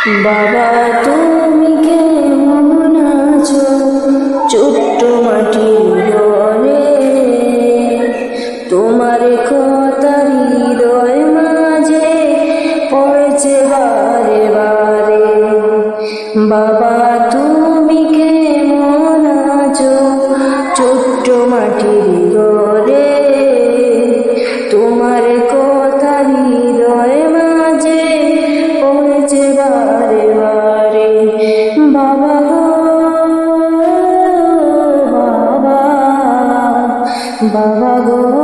বাবা তুমি কেমন আছো ছোট্ট মাটির ঘরে, তোমার কথা হৃদয় মাঝে পড়ছে বারে বারে। বাবা তুমি কেমন আছো ছোট্ট মাটির ঘরে, তোমার কথা হৃদয় মাঝে পড়ছে বারে বারে। বাবা গো বাবা, বাবা গো